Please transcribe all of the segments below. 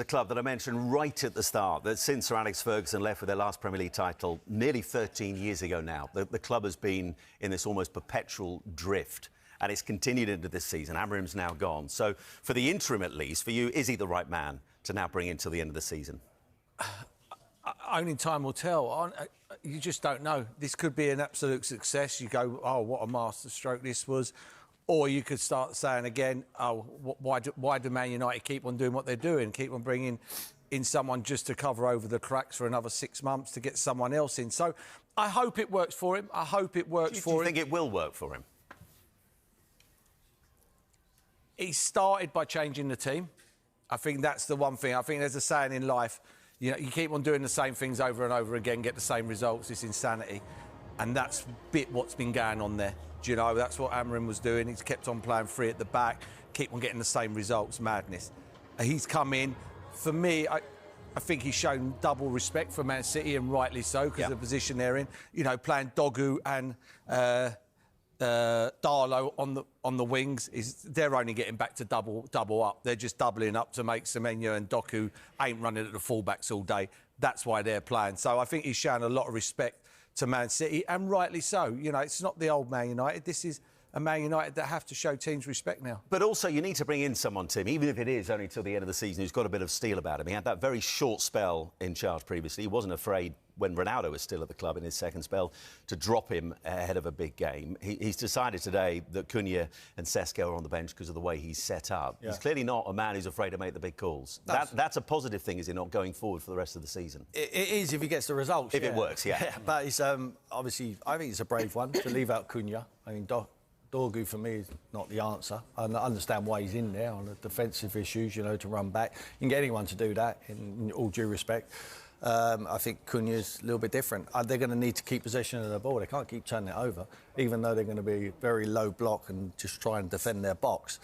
a club that I mentioned right at the start, that since Sir Alex Ferguson left with their last Premier League title nearly 13 years ago now, the club has been in this almost perpetual drift. And it's continued into this season. Amarim's now gone. So for the interim, at least, for you, is he the right man to now bring into the end of the season? Only time will tell. You just don't know. This could be an absolute success. You go, oh, what a masterstroke this was. Or you could start saying again, oh, why do Man United keep on doing what they're doing? Keep on bringing in someone just to cover over the cracks for another 6 months to get someone else in. So I hope it works for him. I hope it works for him. Do you think it will work for him? He started by changing the team. I think that's the one thing. I think there's a saying in life, you know, you keep on doing the same things over and over again, get the same results. It's insanity. And that's a bit what's been going on there. Do you know, that's what Amarim was doing. He's kept on playing free at the back, keep on getting the same results, madness. He's come in. For me, I think he's shown double respect for Man City, and rightly so, because of the position they're in. You know, playing Dogu and Darlow on the wings, they're only getting back to double up. They're just doubling up to make Semenyo and Doku ain't running at the fullbacks all day. That's why they're playing. So I think he's shown a lot of respect to Man City, and rightly so. You know, it's not the old Man United. This is a Man United that have to show teams respect now. But also, you need to bring in someone, Tim, even if it is only till the end of the season, who's got a bit of steel about him. He had that very short spell in charge previously. He wasn't afraid, when Ronaldo was still at the club in his second spell, to drop him ahead of a big game. He's decided today that Cunha and Sesko are on the bench because of the way he's set up. Yeah. He's clearly not a man who's afraid to make the big calls. That's a positive thing, is it not, going forward for the rest of the season? It is if he gets the results. If it works, yeah. But it's obviously, I think it's a brave one to leave out Cunha. I mean, Dorgu, for me, is not the answer. I understand why he's in there on the defensive issues, you know, to run back. You can get anyone to do that, in all due respect. I think Cunha's a little bit different. They're going to need to keep possession of the ball. They can't keep turning it over, even though they're going to be very low block and just try and defend their box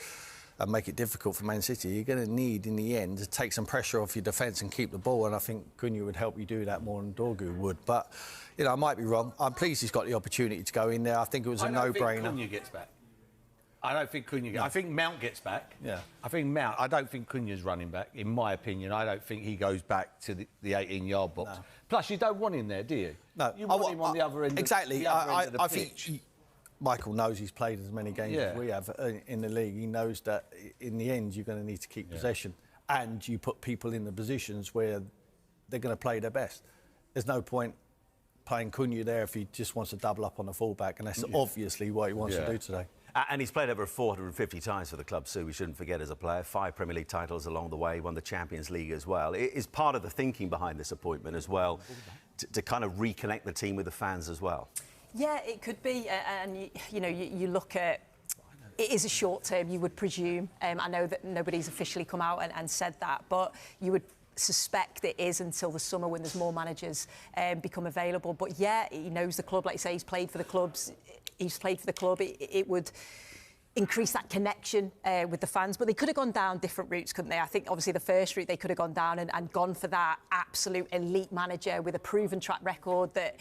and make it difficult for Man City. You're going to need, in the end, to take some pressure off your defence and keep the ball, and I think Cunha would help you do that more than Dorgu would. But, you know, I might be wrong. I'm pleased he's got the opportunity to go in there. I think it was a no-brainer. I don't think Cunha gets back. I don't think Cunha gets... I think Mount gets back. Yeah. I think Mount... I don't think Cunha's running back, in my opinion. I don't think he goes back to the 18-yard box. No. Plus, you don't want him there, do you? No. You want him on the other end. Exactly. I think Michael knows he's played as many games as we have in the league. He knows that in the end you're going to need to keep possession, and you put people in the positions where they're going to play their best. There's no point playing Cunha there if he just wants to double up on the fullback, and that's obviously what he wants to do today. And he's played over 450 times for the club, Sue, we shouldn't forget, as a player. 5 Premier League titles along the way, won the Champions League as well. It is part of the thinking behind this appointment as well, to kind of reconnect the team with the fans as well. Yeah, it could be. And, you know, you look at... It is a short term, you would presume. I know that nobody's officially come out and said that, but you would suspect it is until the summer when there's more managers become available. But, yeah, he knows the club. Like you say, he's played for the clubs. He's played for the club. It would increase that connection with the fans. But they could have gone down different routes, couldn't they? I think, obviously, the first route they could have gone down and gone for that absolute elite manager with a proven track record that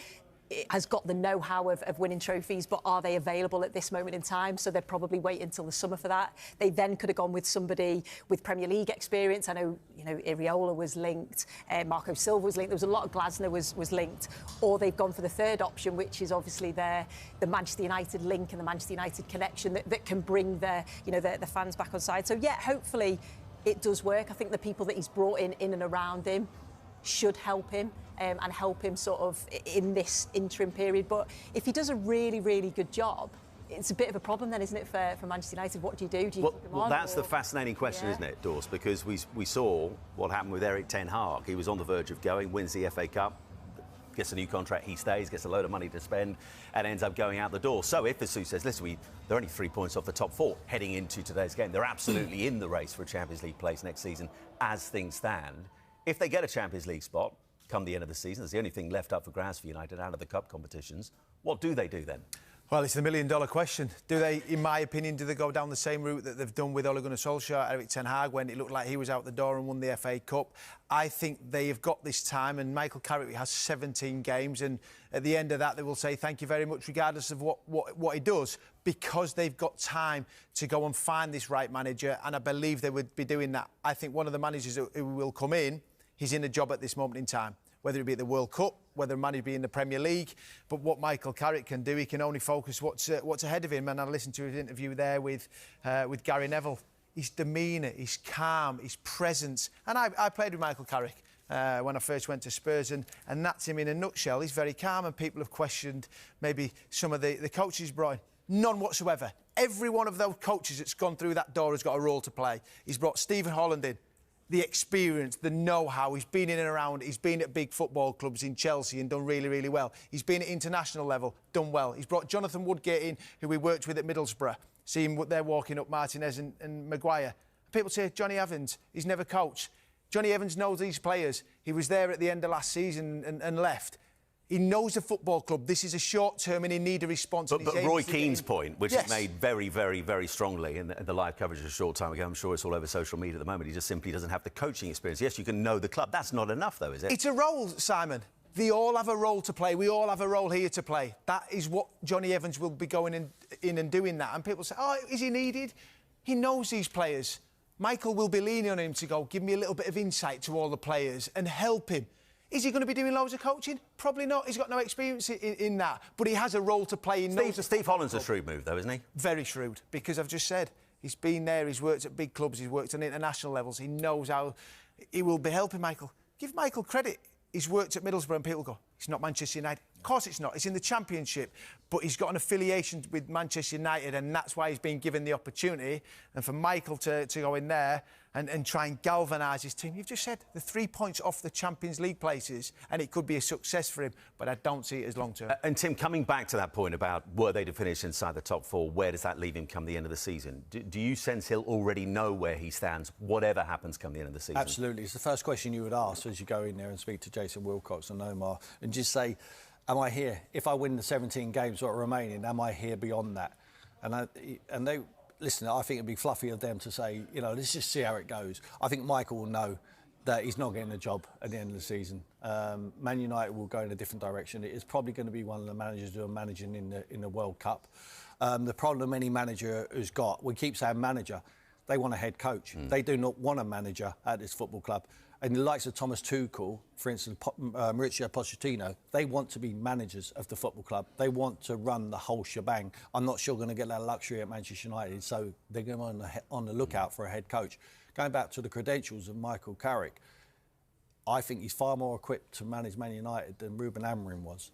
has got the know-how of winning trophies, but are they available at this moment in time? So they'd probably wait until the summer for that. They then could have gone with somebody with Premier League experience. I know, you know, Iriola was linked, Marco Silva was linked. There was a lot of Glasner was linked. Or they've gone for the third option, which is obviously the Manchester United link and the Manchester United connection that can bring the fans back on side. So yeah, hopefully it does work. I think the people that he's brought in and around him should help him. And help him sort of in this interim period. But if he does a really, really good job, it's a bit of a problem then, isn't it, for Manchester United? What do you do? Do you keep him on? That's the fascinating question, isn't it, Dors? Because we saw what happened with Eric Ten Hag. He was on the verge of going, wins the FA Cup, gets a new contract, he stays, gets a load of money to spend, and ends up going out the door. So if, as Sue says, listen, they're only 3 points off the top 4 heading into today's game. They're absolutely in the race for a Champions League place next season as things stand. If they get a Champions League spot come the end of the season, it's the only thing left up for grabs for United out of the cup competitions. What do they do then? Well, it's the million-dollar question. Do they, in my opinion, do they go down the same route that they've done with Ole Gunnar Solskjaer, Eric Ten Hag, when it looked like he was out the door and won the FA Cup? I think they have got this time, and Michael Carrick has 17 games, and at the end of that, they will say thank you very much, regardless of what he does. because they've got time to go and find this right manager, and I believe they would be doing that. I think one of the managers who will come in, he's in a job at this moment in time, whether it be at the World Cup, whether it might be in the Premier League. But what Michael Carrick can do, he can only focus what's ahead of him. And I listened to his interview there with Gary Neville. His demeanour, his calm, his presence. And I played with Michael Carrick when I first went to Spurs, and that's him in a nutshell. He's very calm, and people have questioned maybe some of the coaches he's brought in. None whatsoever. Every one of those coaches that's gone through that door has got a role to play. He's brought Stephen Holland in. The experience, the know-how. He's been in and around. He's been at big football clubs in Chelsea and done really, really well. He's been at international level, done well. He's brought Jonathan Woodgate in, who we worked with at Middlesbrough. See him there walking up Martinez and Maguire. People say, Johnny Evans, he's never coached. Johnny Evans knows these players. He was there at the end of last season and left. He knows the football club. This is a short term and he needs a response. But Roy Keane's point, which is made very, very, very strongly in the live coverage a short time ago, I'm sure it's all over social media at the moment, he just simply doesn't have the coaching experience. Yes, you can know the club. That's not enough, though, is it? It's a role, Simon. They all have a role to play. We all have a role here to play. That is what Johnny Evans will be going in and doing that. And people say, oh, is he needed? He knows these players. Michael will be leaning on him to go, give me a little bit of insight to all the players and help him. Is he going to be doing loads of coaching? Probably not. He's got no experience in that. But he has a role to play. Steve Holland's a shrewd move, though, isn't he? Very shrewd, because I've just said he's been there, he's worked at big clubs, he's worked on international levels. He knows how he will be helping Michael. Give Michael credit. He's worked at Middlesbrough and people go, it's not Manchester United. Of course it's not. It's in the Championship. But he's got an affiliation with Manchester United, and that's why he's been given the opportunity. And for Michael to go in there and try and galvanise his team. You've just said the 3 points off the Champions League places, and it could be a success for him, but I don't see it as long-term. And Tim, coming back to that point about were they to finish inside the top four, where does that leave him come the end of the season? Do you sense he'll already know where he stands, whatever happens come the end of the season? Absolutely. It's the first question you would ask as you go in there and speak to Jason Wilcox and Omar, and just say, am I here? If I win the 17 games that are remaining, am I here beyond that? And they... Listen, I think it'd be fluffy of them to say, you know, let's just see how it goes. I think Michael will know that he's not getting a job at the end of the season. Man United will go in a different direction. It is probably going to be one of the managers who are managing in the World Cup. The problem any manager has got, we keep saying manager, they want a head coach. They do not want a manager at this football club. And the likes of Thomas Tuchel, for instance, Mauricio Pochettino, they want to be managers of the football club. They want to run the whole shebang. I'm not sure going to get that luxury at Manchester United, so they're going on the lookout for a head coach. Going back to the credentials of Michael Carrick, I think he's far more equipped to manage Man United than Ruben Amorim was.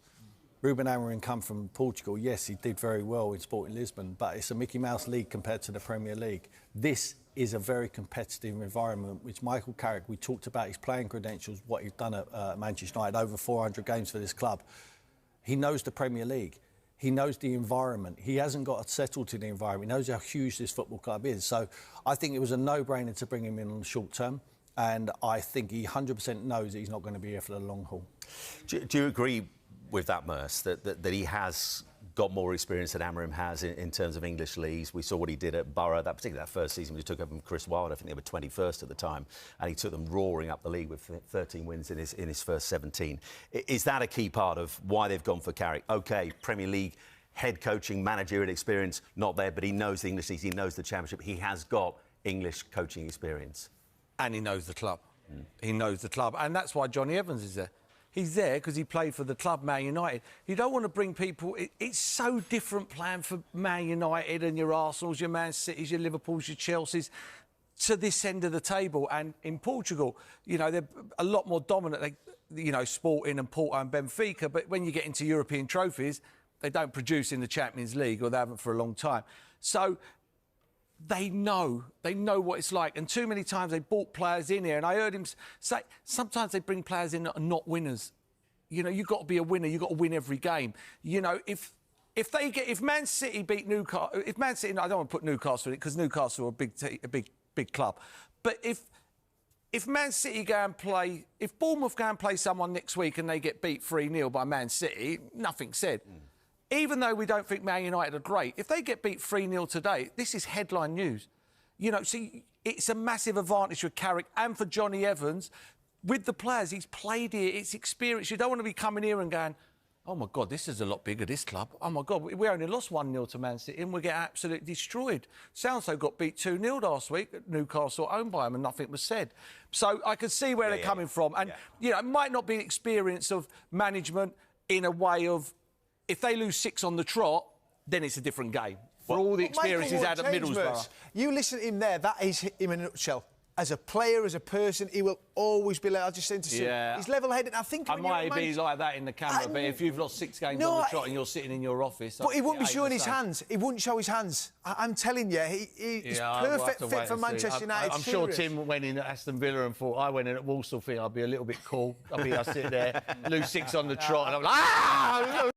Ruben Amorim come from Portugal. Yes, he did very well in Sporting Lisbon, but it's a Mickey Mouse league compared to the Premier League. This is a very competitive environment, which Michael Carrick, we talked about his playing credentials, what he's done at Manchester United, over 400 games for this club. He knows the Premier League. He knows the environment. He hasn't got settled to the environment. He knows how huge this football club is. So I think it was a no-brainer to bring him in on the short term. And I think he 100% knows that he's not going to be here for the long haul. Do you agree with that, Merce, that he has got more experience than Amorim has in terms of English leagues? We saw what he did at Borough, particularly that first season when he took over from Chris Wilde. I think they were 21st at the time, and he took them roaring up the league with 13 wins in his first 17. Is that a key part of why they've gone for Carrick? OK, Premier League, head coaching, managerial experience, not there, but he knows the English leagues, he knows the Championship, he has got English coaching experience. And he knows the club. He knows the club, and that's why Johnny Evans is there. He's there because he played for the club, Man United. You don't want to bring people... It's so different playing for Man United and your Arsenals, your Man Cities, your Liverpools, your Chelseas, to this end of the table. And in Portugal, you know, they're a lot more dominant. You know, Sporting and Porto and Benfica. But when you get into European trophies, they don't produce in the Champions League, or they haven't for a long time. So they know what it's like. And too many times they brought players in here, and I heard him say sometimes they bring players in that are not winners. You know, you've got to be a winner. You've got to win every game. You know, if Man City beat Newcastle, if Man City, I don't want to put Newcastle in it because Newcastle are a big club. But if Man City go and play, if Bournemouth go and play someone next week and they get beat 3-0 by Man City, nothing said. Even though we don't think Man United are great, if they get beat 3-0 today, this is headline news. You know, see, it's a massive advantage for Carrick and for Johnny Evans. With the players, he's played here, it's experience. You don't want to be coming here and going, oh, my God, this is a lot bigger, this club. Oh, my God, we only lost 1-0 to Man City and we get absolutely destroyed. Southside got beat 2-0 last week at Newcastle, owned by them, and nothing was said. So I could see where they're coming from. And, you know, it might not be experience of management in a way of, if they lose 6 on the trot, then it's a different game. For all the experience he's had at Middlesbrough. You listen to him there, that is him in a nutshell. As a player, as a person, he will always be like, I just said to see, he's level-headed. I think I might be like that in the camera, but if you've lost 6 games on the trot and you're sitting in your office... But he wouldn't be showing his hands. He wouldn't show his hands. I'm telling you, he's perfect fit for Manchester United. I'm sure Tim went in at Aston Villa and thought, I went in at Walsall, think I'd be a little bit cool. I'd sit there, lose 6 on the trot, and I'm like,